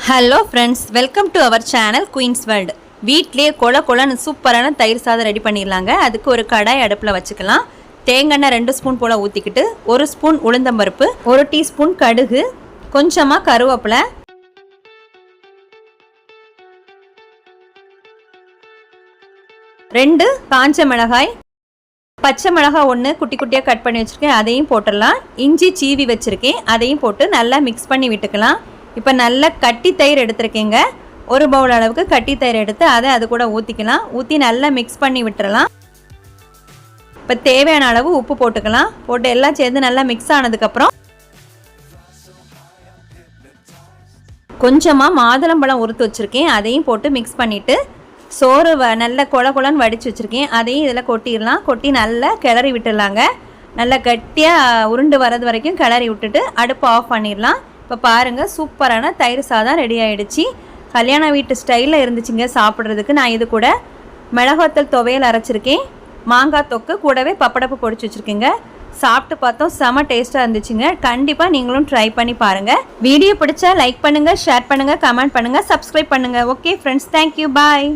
Hello friends, welcome to our channel Queens World. வீட்டிலே கொலன்னு சூப்பரான தயிர் சாதம் ரெடி பண்ணிடலாங்க. அதுக்கு ஒரு கடாய் அடுப்பில் வச்சுக்கலாம். தேங்காய் 2 ஸ்பூன் போல் ஊற்றிக்கிட்டு 1 ஸ்பூன் உளுந்தம்பருப்பு, 1 டீஸ்பூன் கடுகு, கொஞ்சமாக கருவேப்பிலை, 2 காஞ்ச மிளகாய், பச்சை மிளகாய் 1 குட்டி குட்டியாக கட் பண்ணி வச்சுருக்கேன், அதையும் போட்டுடலாம். இஞ்சி சீவி வச்சுருக்கேன், அதையும் போட்டு நல்லா மிக்ஸ் பண்ணி விட்டுக்கலாம். இப்போ நல்லா கட்டி தயிர் எடுத்துருக்கேங்க. 1 பவுல் அளவுக்கு கட்டி தயிர் எடுத்து அதை அது கூட ஊற்றிக்கலாம். ஊற்றி நல்லா மிக்ஸ் பண்ணி விட்டுறலாம். இப்போ தேவையான அளவு உப்பு போட்டுக்கலாம். போட்டு எல்லாம் சேர்ந்து நல்லா மிக்ஸ் ஆனதுக்கப்புறம் கொஞ்சமாக மாதுளம்பழம் உறுத்து வச்சுருக்கேன், அதையும் போட்டு மிக்ஸ் பண்ணிவிட்டு சோறு நல்லா கொலன்னு வடித்து வச்சுருக்கேன், அதையும் இதில் கொட்டிடலாம். கொட்டி நல்லா கிளறி விட்டுடலாங்க. நல்லா கட்டியாக உருண்டு வர்றது வரைக்கும் கிளறி விட்டுட்டு அடுப்பு ஆஃப் பண்ணிடலாம். இப்போ பாருங்கள், சூப்பரான தயிர் சாதம் ரெடி ஆகிடுச்சு. கல்யாண வீட்டு ஸ்டைலில் இருந்துச்சுங்க சாப்பிட்றதுக்கு. நான் இது கூட மிளகாத்தூள் துவையல் அரைச்சிருக்கேன், மாங்காய் தொக்கு கூடவே பப்படப்பு பொடிச்சு வச்சுருக்கேங்க. சாப்பிட்டு பார்த்தோம், செம டேஸ்ட்டாக இருந்துச்சுங்க. கண்டிப்பாக நீங்களும் ட்ரை பண்ணி பாருங்கள். வீடியோ பிடிச்சா லைக் பண்ணுங்கள், ஷேர் பண்ணுங்கள், கமெண்ட் பண்ணுங்கள், சப்ஸ்கிரைப் பண்ணுங்கள். ஓகே ஃப்ரெண்ட்ஸ், தேங்க்யூ, பாய்.